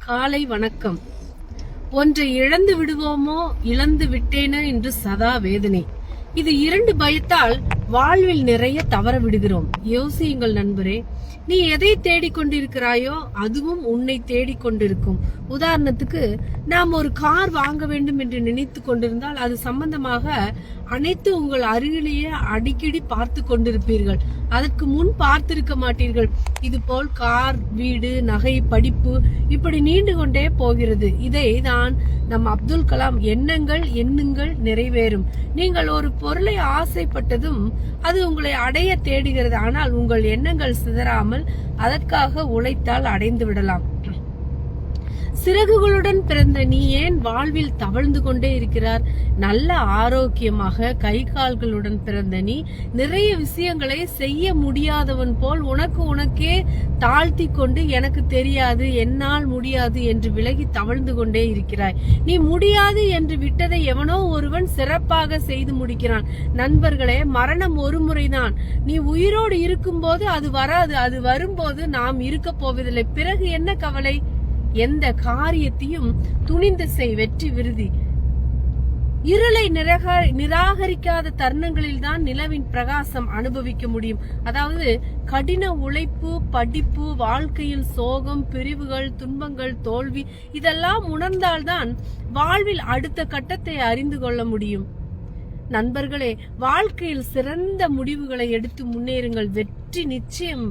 காலை வணக்கம். ஒன்றை இழந்து விடுவோமோ இழந்து விட்டேனோ என்று சதா வேதனை. இது இரண்டு பயத்தால் வாழ்வில் நிறைய தவற விடுகிறோம். யோசியுங்கள் நண்பரே, நீ எதை தேடிக்கொண்டிருக்கிறாயோ அதுவும் உன்னை தேடிக்கொண்டிருக்கும். உதாரணத்துக்கு, நாம் ஒரு கார் வாங்க வேண்டும் என்று நினைத்து கொண்டிருந்தால் அது சம்பந்தமாக அனைத்து உங்கள் அருகிலேயே அடிக்கடி பார்த்து கொண்டிருப்பீர்கள். அதற்கு முன் பார்த்திருக்க மாட்டீர்கள். இது போல் கார், வீடு, நகை, படிப்பு இப்படி நீண்டு கொண்டே போகிறது. இதை தான் நம் அப்துல் கலாம் எண்ணுங்கள் நிறைவேறும். நீங்கள் ஒரு பொருளை ஆசைப்பட்டதும் அது உங்களை அடைய தேடுகிறது. ஆனால் உங்கள் எண்ணங்கள் சிதறாமல் அதற்காக உழைத்தால் அடைந்து விடலாம். சிறகுகளுடன் பிறந்த நீ ஏன் வாழ்வில் தவழ்ந்து கொண்டே இருக்கிறார்? நல்ல ஆரோக்கியமாக கை கால்களுடன் பிறந்த நீ நிறைய விஷயங்களை செய்ய முடியாதவன் போல் உனக்கே தாழ்த்தி கொண்டு எனக்கு தெரியாது, என்னால் முடியாது என்று விலகி தவழ்ந்து கொண்டே இருக்கிறாய். நீ முடியாது என்று விட்டதை எவனோ ஒருவன் சிறப்பாக செய்து முடிக்கிறான். நண்பர்களே, மரணம் ஒரு முறைதான். நீ உயிரோடு இருக்கும் போது அது வராது. அது வரும்போது நாம் இருக்க போவதில்லை. பிறகு என்ன கவலை? எந்த காரியத்தையும் துணிந்து செய், வெற்றி விருதி. இருளை நிராகரிக்காத தருணங்களில் தான் நிலவின் பிரகாசம் அனுபவிக்க முடியும். அதாவது கடின உழைப்பு, படிப்பு, வாழ்க்கையில் சோகம், பிரிவுகள், துன்பங்கள், தோல்வி இதெல்லாம் உணர்ந்தால்தான் வாழ்வில் அடுத்த கட்டத்தை அறிந்து கொள்ள முடியும். நண்பர்களே, வாழ்க்கையில் சிறந்த முடிவுகளை எடுத்து முன்னேறுங்கள். வெற்றி நிச்சயம்.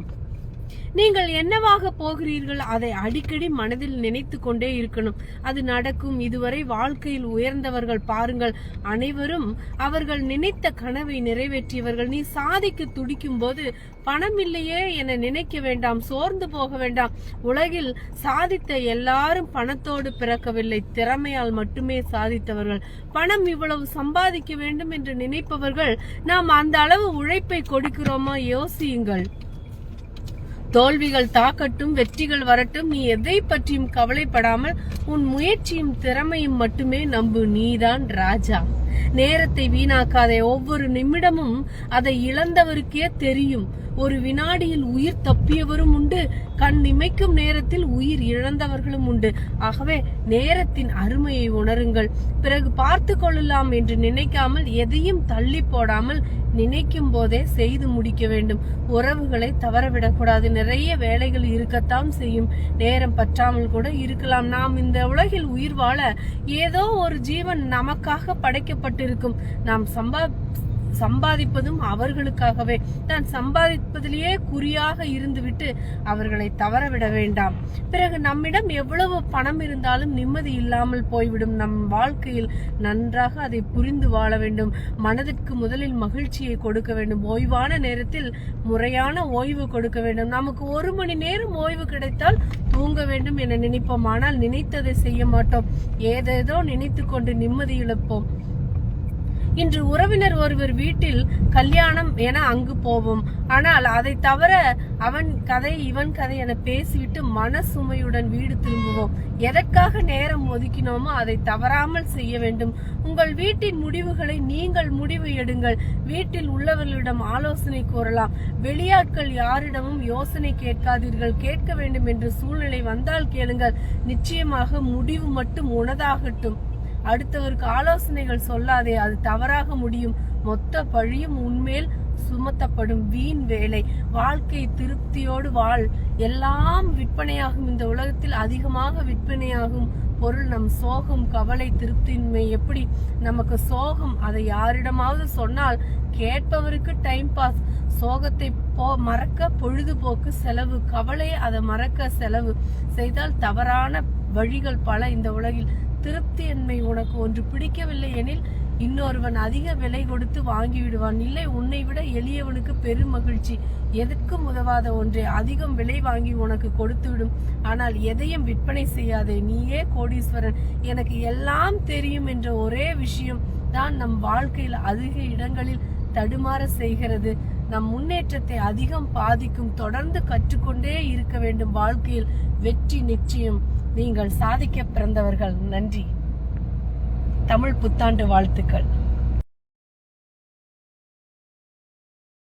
நீங்கள் என்னவாக போகிறீர்கள் அதை அடிக்கடி மனதில் நினைத்து கொண்டே இருக்கணும். அது நடக்கும். இதுவரை வாழ்க்கையில் உயர்ந்தவர்கள் பாருங்கள், அனைவரும் அவர்கள் நினைத்த கனவை நிறைவேற்றியவர்கள். நீ சாதிக்க துடிக்கும் போது பணம் இல்லையே என நினைக்க வேண்டாம், சோர்ந்து போக வேண்டாம். உலகில் சாதித்த எல்லாரும் பணத்தோடு பிறக்கவில்லை, திறமையால் மட்டுமே சாதித்தவர்கள். பணம் இவ்வளவு சம்பாதிக்க வேண்டும் என்று நினைப்பவர்கள் நாம் அந்த அளவு உழைப்பை கொடுக்கிறோமா? யோசியுங்கள். தோல்விகள் தாக்கட்டும், வெற்றிகள் வரட்டும், நீ எதை பற்றியும் கவலைப்படாமல் உன் முயற்சியும் திறமையும் மட்டுமே நம்பு. நீதான் ராஜா. நேரத்தை வீணாக்காதே. ஒவ்வொரு நிமிடமும் அதை இழந்தவருக்கே தெரியும். ஒரு வினாடியில் உயிர் தப்பியவரும் உண்டு, கண் இமைக்கும் நேரத்தில் உயிர் இழந்தவர்களும் உண்டு. ஆகவே நேரத்தின் அருமையை உணருங்கள். பிறகு பார்த்து கொள்ளலாம் என்று நினைக்காமல் எதையும் தள்ளி போடாமல் நினைக்கும் போதே செய்து முடிக்க வேண்டும். உறவுகளை தவறவிடக்கூடாது. நிறைய வேலைகள் இருக்கத்தான் செய்யும், நேரம் பற்றாமல் கூட இருக்கலாம். நாம் இந்த உலகில் உயிர் வாழ ஏதோ ஒரு ஜீவன் நமக்காக படைக்கப்பட்டிருக்கும். நாம் சம்பாதிப்பதும் அவர்களுக்காகவே. தான் சம்பாதிப்பதிலேயே குறியாக இருந்துவிட்டு அவர்களை தவறவிட வேண்டாம். பிறகு நம்மிடம் எவ்வளவு பணம் இருந்தாலும் நிம்மதி இல்லாமல் போய்விடும். நம் வாழ்க்கையில் நன்றாக அதை புரிந்து வாழ வேண்டும். மனதிற்கு முதலில் மகிழ்ச்சியை கொடுக்க வேண்டும். ஓய்வான நேரத்தில் முறையான ஓய்வு கொடுக்க வேண்டும். நமக்கு 1 மணி நேரம் ஓய்வு கிடைத்தால் தூங்க வேண்டும் என நினைப்போம். ஆனால் நினைத்ததை செய்ய மாட்டோம். ஏதேதோ நினைத்து கொண்டு நிம்மதி இழப்போம். இன்று உறவினர் ஒருவர் வீட்டில் கல்யாணம் என அங்கு போவோம். ஆனால் அதை தவிர அவன் கதை இவன் கதை என பேசிவிட்டு மன சுமையுடன் வீடு திரும்புவோம். எதற்காக நேரம் ஒதுக்கினோமோ அதை தவறாமல் செய்ய வேண்டும். உங்கள் வீட்டின் முடிவுகளை நீங்கள் முடிவு எடுங்கள். வீட்டில் உள்ளவர்களிடம் ஆலோசனை கூறலாம். வெளியாட்கள் யாரிடமும் யோசனை கேட்காதீர்கள். கேட்க வேண்டும் என்ற சூழ்நிலை வந்தால் கேளுங்கள். நிச்சயமாக முடிவு மட்டும் உனதாகட்டும். அடுத்தவருக்கு ஆலோசனைகள் சொல்லாதே, அது தவறாக முடியும். மொத்த பழியும் உன்மேல் சுமத்தப்படும். வீண் வேலை. வாழ்க்கை திருப்தியோடு வாழ். எல்லாம் விற்பனையாகும். இந்த உலகத்தில் அதிகமாக விற்பனையாகும் பொருள் நம் சோகம், கவலை, திருப்தியின்மை. எப்படி நமக்கு சோகம், அதை யாரிடமாவது சொன்னால் கேட்பவருக்கு டைம் பாஸ். சோகத்தை மறக்க பொழுதுபோக்கு செலவு. கவலை அதை மறக்க செலவு செய்தால் தவறான வழிகள் பல இந்த உலகில். திருப்தியின்மை. உனக்கு ஒன்று பிடிக்கவில்லை எனில் இன்னொருவன் அதிக விலை கொடுத்து வாங்கி விடுவான். இல்லை, உன்னை விட எளியவனுக்கு பெரும் மகிழ்ச்சி. எதற்கும் உதவாத ஒன்றை அதிகம் விலை வாங்கி உனக்கு கொடுத்து விடும். ஆனால் எதையும் விற்பனை செய்யாதே. நீயே கோடீஸ்வரன். எனக்கு எல்லாம் தெரியும் என்ற ஒரே விஷயம் தான் நம் வாழ்க்கையில் அதிக இடங்களில் தடுமாற செய்கிறது. நம் முன்னேற்றத்தை அதிகம் பாதிக்கும். தொடர்ந்து கற்றுக்கொண்டே இருக்க வேண்டும். வாழ்க்கையில் வெற்றி நிச்சயம். நீங்கள் சாதிக்க பிறந்தவர்கள். நன்றி. தமிழ் புத்தாண்டு வாழ்த்துக்கள்.